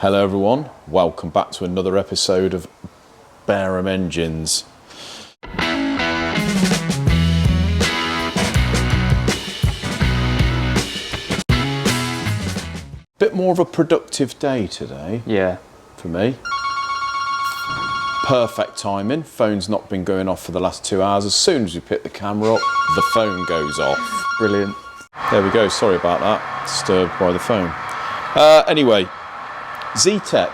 Hello everyone, welcome back to another episode of Bareham Engines. Bit more of a productive day today. Yeah. For me. Perfect timing, phone's not been going off for the last 2 hours. As soon as we pick the camera up, the phone goes off. Brilliant. There we go, sorry about that, disturbed by the phone. Anyway, Zetec.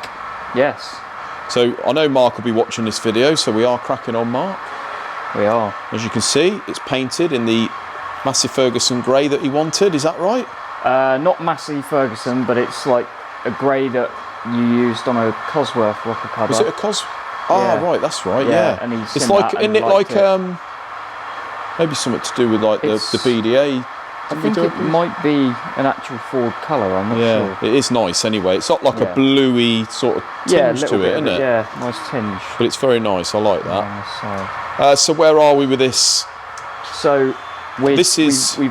Yes. So I know Mark will be watching this video, so we are cracking on, Mark. We are. As you can see, it's painted in the Massey Ferguson grey that he wanted, is that right? Not Massey Ferguson, but it's like a grey that you used on a Cosworth rocker cover. Was it a Cos? Oh, Yeah. right, that's right, yeah. And he's it's seen like, that isn't it liked like, maybe something to do with like the BDA? I think it might be an actual Ford colour, I'm not sure. It is nice anyway. It's got like a bluey sort of tinge to it, isn't it? Yeah, nice tinge. But it's very nice, I like that. Yeah, so where are we with this? So we've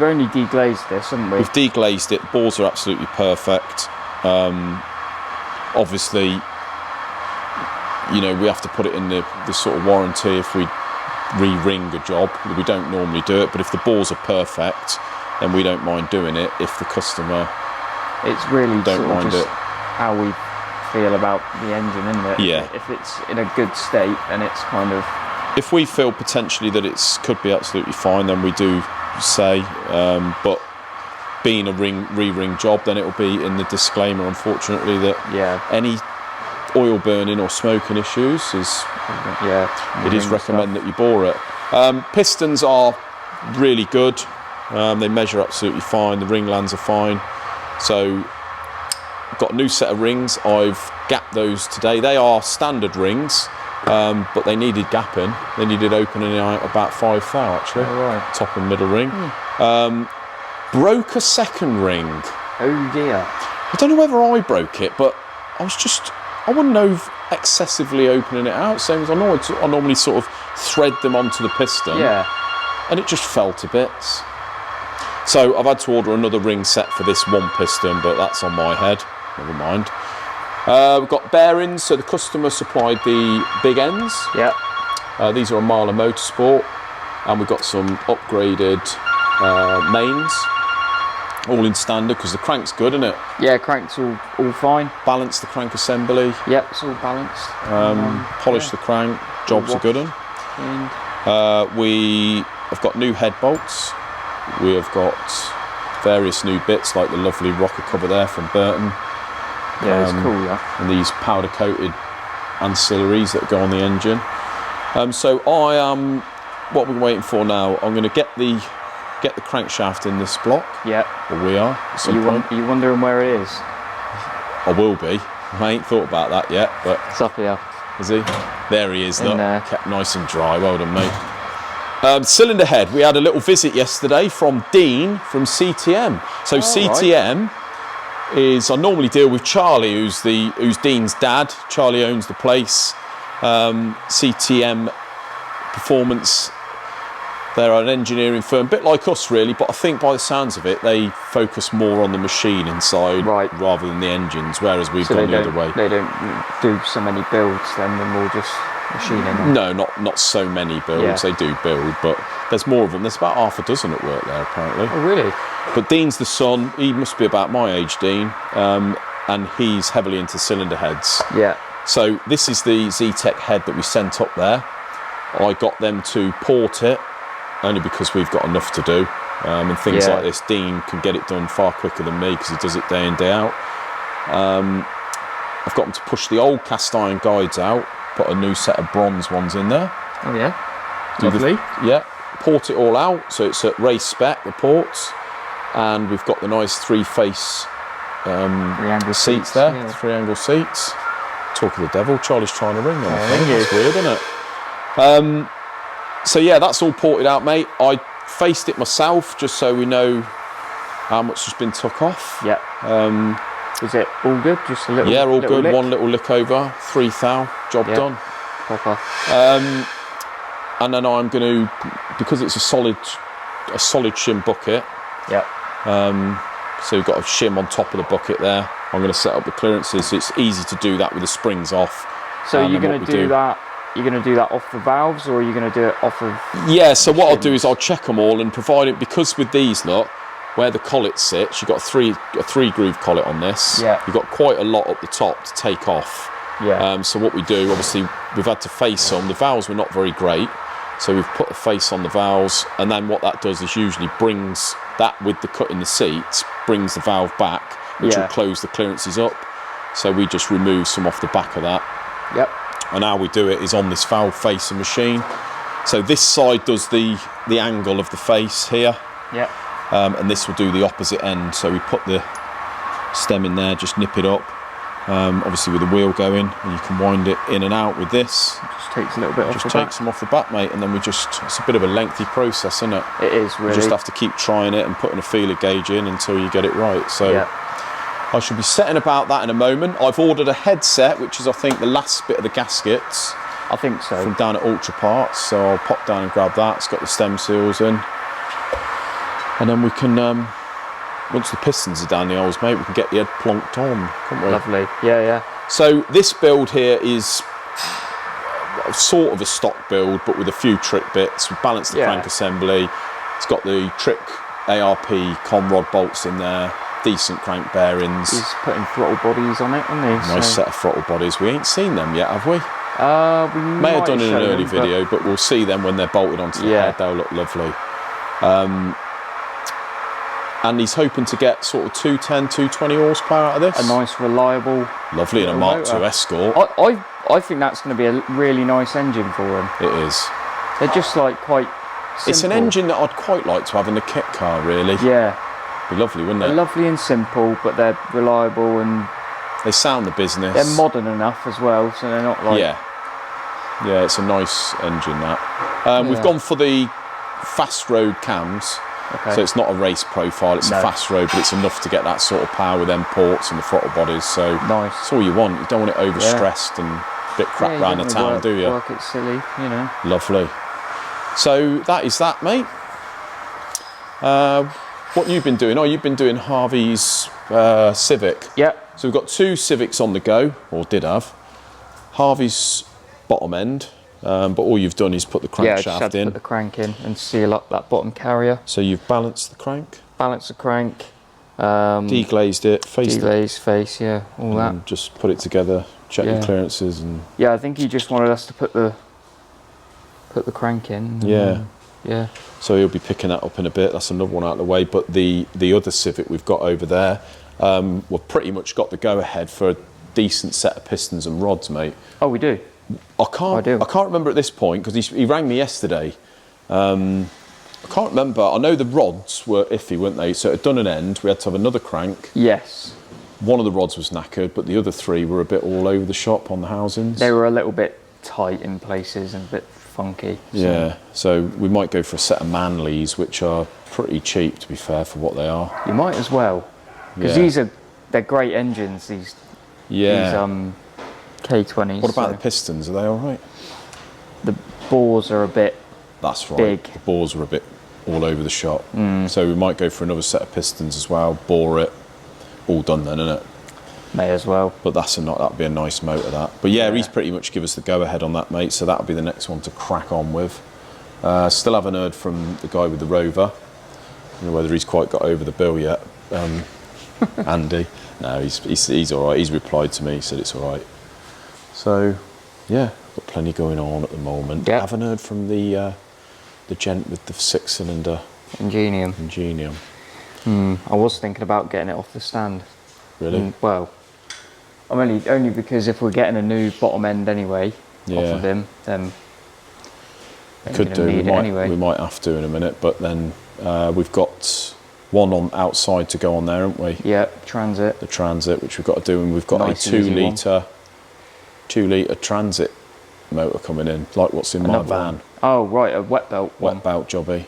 only deglazed this, haven't we? We've deglazed it. Balls are absolutely perfect. Obviously, you know, we have to put it in the sort of warranty if we re-ring a job. We don't normally do it, but if the balls are perfect, then we don't mind doing it if the customer it's really don't sort of mind just it. how we feel about the engine, isn't it? Yeah. If it's in a good state and it's kind of... If we feel potentially that it could be absolutely fine, then we do say, but being a re-ring job, then it will be in the disclaimer, unfortunately, that any oil burning or smoking issues it is recommend that you bore it. Pistons are really good. They measure absolutely fine. The ring lands are fine. So got a new set of rings. I've gapped those today. They are standard rings, but they needed gapping. They needed opening out about 5 thou actually. Oh, right. Top and middle ring. Broke a second ring. Oh dear. I don't know whether I broke it, but I wasn't excessively opening it out. Same as I normally sort of thread them onto the piston. Yeah. And it just fell to bits. So I've had to order another ring set for this one piston, but that's on my head. Never mind. We've got bearings, so the customer supplied the big ends. Yeah. These are a Marla Motorsport, and we've got some upgraded mains, all in standard because the crank's good, isn't it? Yeah, crank's all fine. Balance the crank assembly. Yep, it's all balanced. Polish the crank. Job's a good one. We have got new head bolts. We have got various new bits like the lovely rocker cover there from Burton. Yeah, it's cool, yeah. And these powder coated ancillaries that go on the engine. So I am, what we're waiting for now, I'm going to get the crankshaft in this block. Yeah. Or we are. Are you wondering where it is? I will be. I ain't thought about that yet, but... It's up here. Is he? There he is, look. Kept nice and dry. Well done, mate. Cylinder head. We had a little visit yesterday from Dean from CTM. So CTM is, I normally deal with Charlie, who's Dean's dad. Charlie owns the place. CTM Performance. They're an engineering firm, a bit like us really, but I think by the sounds of it, they focus more on the machine inside rather than the engines, whereas we've gone the other way. They don't do so many builds then, they're more just machining. No, not so many builds. They do build, but there's more of them. There's about half a dozen at work there, apparently. Oh, really? But Dean's the son. He must be about my age, Dean, and he's heavily into cylinder heads. Yeah. So this is the Zetec head that we sent up there. I got them to port it, only because we've got enough to do. And things like this, Dean can get it done far quicker than me because he does it day in, day out. I've got them to push the old cast iron guides out, put a new set of bronze ones in there. Oh yeah, lovely. Port it all out, so it's at race spec, the ports. And we've got the nice three-face three-angle seats there, three-angle seats. Talk of the devil, Charlie's trying to ring there. That's weird, isn't it? So yeah, that's all ported out, mate. I faced it myself just so we know how much has been took off. Yeah. Is it all good? Just a little. Yeah, all good. Lick? One little lick over, 3 thou, job done. Proper. And then I'm going to, because it's a solid shim bucket. Yeah. So we've got a shim on top of the bucket there. I'm going to set up the clearances. So it's easy to do that with the springs off. So you're going to do that. You're going to do that off the valves, or are you going to do it off of? Yeah. So what I'll do is I'll check them all and provide it, because with these, look, where the collet sits, you've got a three groove collet on this. Yeah. You've got quite a lot up the top to take off. Yeah. So what we do, obviously, we've had to face them. The valves were not very great, so we've put a face on the valves, and then what that does is usually brings that, with the cut in the seats, brings the valve back, which will close the clearances up. So we just remove some off the back of that. Yep. And how we do it is on this valve facing machine. So this side does the angle of the face here. Yep. And this will do the opposite end. So we put the stem in there, just nip it up. Obviously with the wheel going, and you can wind it in and out with this. It just takes a little bit off the back. Just takes them off the back, mate, and then it's a bit of a lengthy process, isn't it? It is, really. You just have to keep trying it and putting a feeler gauge in until you get it right. So I shall be setting about that in a moment. I've ordered a headset, which is, I think, the last bit of the gaskets. I think so. From down at Ultra Parts, so I'll pop down and grab that. It's got the stem seals in. And then we can, once the pistons are down the holes, mate, we can get the head plonked on, can't we? Lovely, yeah. So this build here is sort of a stock build, but with a few trick bits. We've balanced the crank assembly. It's got the trick ARP conrod bolts in there, decent crank bearings. He's putting throttle bodies on it, hasn't he? Nice set of throttle bodies. We ain't seen them yet, have we? We may have done in an early video, but we'll see them when they're bolted onto the head. They'll look lovely. And he's hoping to get sort of 210, 220 horsepower out of this. A nice, reliable... Lovely in a Mark II Escort. I think that's going to be a really nice engine for him. It is. They're just like quite simple. It's an engine that I'd quite like to have in a kit car, really. Yeah. Be lovely, wouldn't it? They're lovely and simple, but they're reliable and... They sound the business. They're modern enough as well, so they're not like... Yeah, it's a nice engine, that. We've gone for the fast road cams. Okay. So it's not a race profile, it's a fast road, but it's enough to get that sort of power with them ports and the throttle bodies. So nice. That's all you want. You don't want it overstressed and a bit crap round the town, do you? Work it silly, you know. Lovely. So that is that, mate. What you've been doing? Oh, you've been doing Harvey's Civic. Yeah. So we've got 2 Civics on the go, or did have. Harvey's bottom end. But all you've done is put the crankshaft in. Put the crank in and seal up that bottom carrier. So you've balanced the crank? Balanced the crank. Deglazed it, faced Deglazed face, yeah, all that. Just put it together, check your clearances and... Yeah, I think he just wanted us to put the crank in. Yeah. So he'll be picking that up in a bit. That's another one out of the way. But the other Civic we've got over there, we've pretty much got the go-ahead for a decent set of pistons and rods, mate. Oh, we do? I can't remember at this point, because he rang me yesterday. I can't remember. I know the rods were iffy, weren't they? So it had done an end. We had to have another crank. Yes. One of the rods was knackered, but the other 3 were a bit all over the shop on the housings. They were a little bit tight in places and a bit funky. So. Yeah, so we might go for a set of Manleys, which are pretty cheap, to be fair, for what they are. You might as well, because they're great engines. These K20s. What about the pistons? Are they all right? The bores are a bit big. The bores are a bit all over the shop. So we might go for another set of pistons as well, bore it. All done then, isn't it? May as well. But that'd be a nice motor, that. But yeah, he's pretty much give us the go-ahead on that, mate, so that'll be the next one to crack on with. Still haven't heard from the guy with the Rover. I don't know whether he's quite got over the bill yet. Andy. No, he's all right. He's replied to me, he said it's all right. So, yeah, got plenty going on at the moment. Yep. Haven't heard from the gent with the 6-cylinder Ingenium. I was thinking about getting it off the stand. Really? Well, I'm only because if we're getting a new bottom end anyway off of him, then could do. We might have to in a minute, but then we've got one on outside to go on there, haven't we? Yeah, Transit. The Transit, which we've got to do, and we've got a 2 litre Transit motor coming in, like what's in my van. One. Oh right, a wet belt one. Wet belt jobby.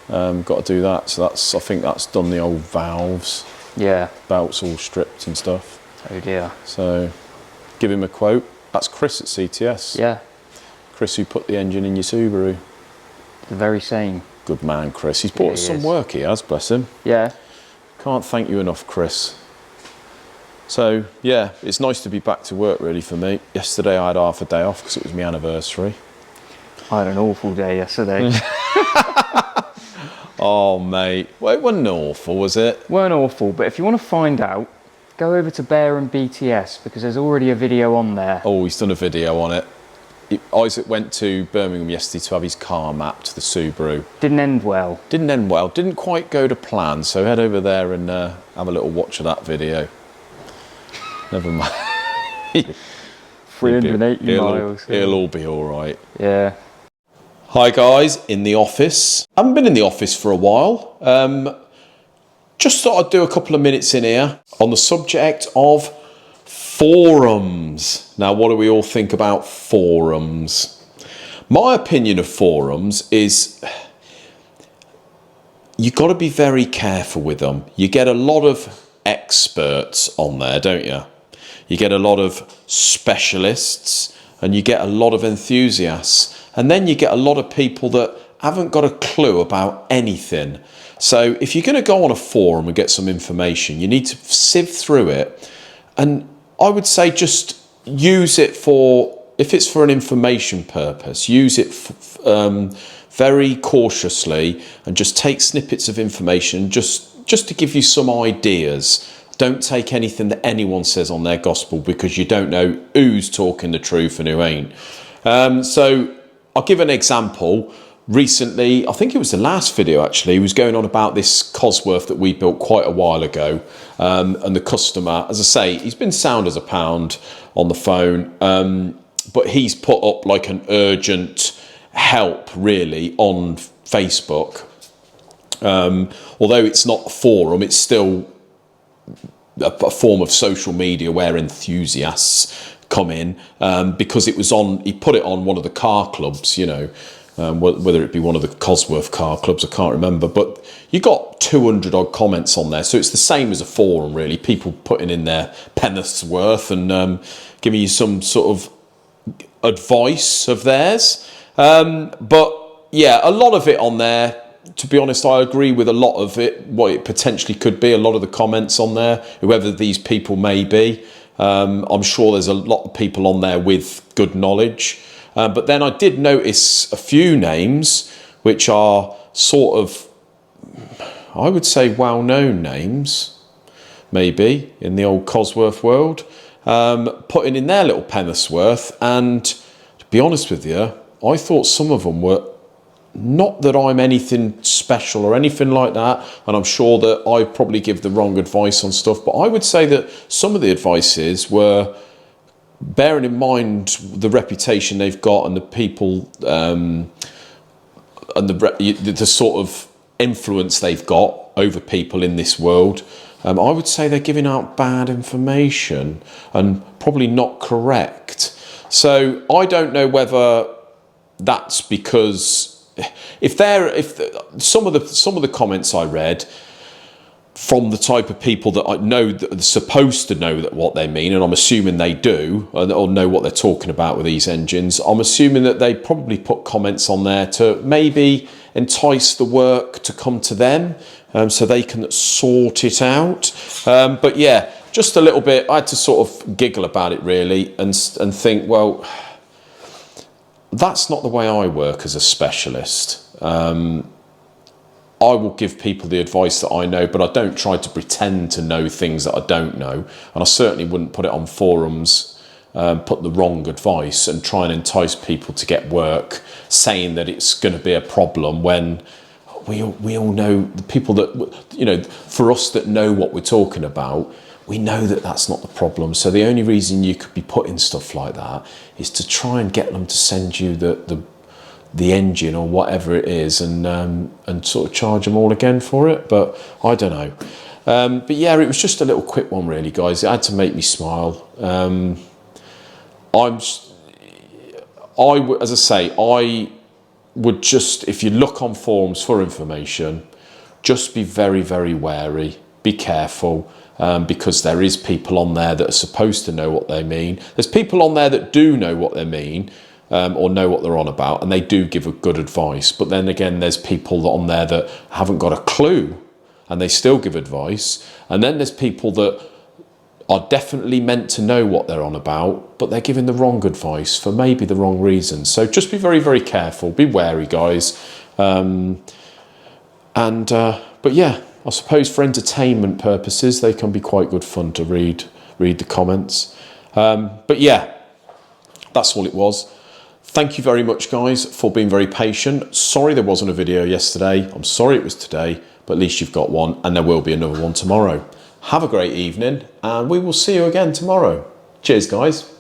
Got to do that. So I think that's done the old valves. Yeah. Belts all stripped and stuff. Oh dear. So give him a quote. That's Chris at CTS. Yeah. Chris, who put the engine in your Subaru. The very same. Good man, Chris. He's bought us some work, he has, bless him. Yeah. Can't thank you enough, Chris. So yeah, it's nice to be back to work really for me. Yesterday I had half a day off because it was my anniversary. I had an awful day yesterday. Oh mate, well it wasn't awful, was it? Weren't awful, but if you want to find out, go over to Bear and BTS because there's already a video on there. Oh, he's done a video on it. Isaac went to Birmingham yesterday to have his car mapped, the Subaru. Didn't end well. Didn't end well, didn't quite go to plan, so head over there and have a little watch of that video. Never mind. 380 miles. It'll all be all right. Yeah. Hi guys, in the office. I haven't been in the office for a while. Just thought I'd do a couple of minutes in here on the subject of forums. Now, what do we all think about forums? My opinion of forums is you've got to be very careful with them. You get a lot of experts on there, don't you? You get a lot of specialists and you get a lot of enthusiasts. And then you get a lot of people that haven't got a clue about anything. So if you're going to go on a forum and get some information, you need to sift through it. And I would say just use it for, if it's for an information purpose, use it very cautiously and just take snippets of information just to give you some ideas. Don't take anything that anyone says on their gospel because you don't know who's talking the truth and who ain't. So I'll give an example. Recently, I think it was the last video actually, he was going on about this Cosworth that we built quite a while ago. And the customer, as I say, he's been sound as a pound on the phone, but he's put up like an urgent help really on Facebook. Although it's not a forum, it's still a form of social media where enthusiasts come in, because it was on, he put it on one of the car clubs, you know, whether it be one of the Cosworth car clubs, I can't remember, but you got 200 odd comments on there. So it's the same as a forum really, people putting in their penneth's worth and giving you some sort of advice of theirs. But yeah, a lot of it on there, to be honest, I agree with a lot of it, what it potentially could be, a lot of the comments on there, whoever these people may be. I'm sure there's a lot of people on there with good knowledge. But then I did notice a few names which are sort of, I would say, well-known names, maybe, in the old Cosworth world, putting in their little penneth's worth. And to be honest with you, I thought some of them were, not that I'm anything special or anything like that, and I'm sure that I probably give the wrong advice on stuff, but I would say that some of the advices were, bearing in mind the reputation they've got and the people and the sort of influence they've got over people in this world, I would say they're giving out bad information and probably not correct. So I don't know whether that's because some of the comments I read from the type of people that I know that are supposed to know that what they mean, and I'm assuming they do, or know what they're talking about with these engines, I'm assuming that they probably put comments on there to maybe entice the work to come to them, so they can sort it out. But yeah, just a little bit, I had to sort of giggle about it really and think, well, that's not the way I work as a specialist. I will give people the advice that I know, but I don't try to pretend to know things that I don't know. And I certainly wouldn't put it on forums, put the wrong advice and try and entice people to get work, saying that it's going to be a problem when we all know, the people that, you know, for us that know what we're talking about, we know that that's not the problem. So the only reason you could be putting stuff like that is to try and get them to send you the engine or whatever it is, and sort of charge them all again for it. But I don't know. But yeah, it was just a little quick one really, guys. It had to make me smile. As I say, I would just, if you look on forums for information, just be very, very wary. Be careful. Because there is people on there that are supposed to know what they mean. There's people on there that do know what they mean, or know what they're on about, and they do give a good advice. But then again, there's people on there that haven't got a clue, and they still give advice. And then there's people that are definitely meant to know what they're on about, but they're giving the wrong advice for maybe the wrong reasons. So just be very, very careful. Be wary, guys. But yeah, I suppose for entertainment purposes, they can be quite good fun to read the comments. But yeah, that's all it was. Thank you very much, guys, for being very patient. Sorry there wasn't a video yesterday. I'm sorry it was today, but at least you've got one, and there will be another one tomorrow. Have a great evening, and we will see you again tomorrow. Cheers, guys.